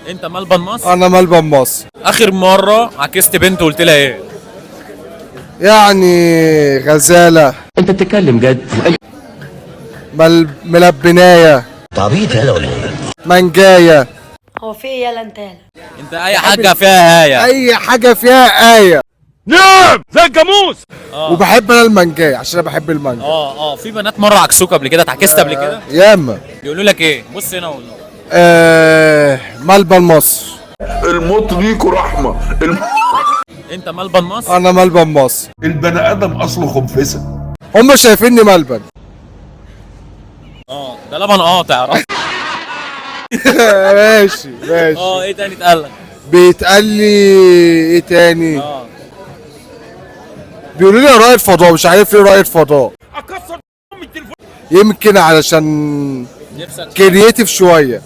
انت ملبن مصر؟ انا ملبن مصر. اخر مره عكست بنت وقلت لها ايه؟ يعني غزالة. انت بتتكلم جد؟ ملبناية. عبيط هذا ولا ايه؟ منجاية. هو في ايه يالا انت يالا؟ انت اي حاجه فيها هايه. اي حاجة فيها آية. نعم زي الجاموس. وبحب انا المانجاية عشان انا بحب المانجا. في بنات مره عكسوك قبل كده، اتعكست قبل كده؟ ياما. يقولوا لك ايه؟ بص هنا وقول. ملبن مصر. الموت ليكوا رحمة. انت ملبن مصر؟ انا ملبن مصر. البني ادم اصله خنفسة. هم شايفيني ملبن. ده لبن قاطع. ماشي ماشي. ايه تاني اتقال لك؟ بيتقال لي ايه تاني؟ بيقولوا لي رائد فضاء، مش عارف ليه رائد فضاء. اكسر التليفون. يمكن علشان نفسك كرييتيف شويه.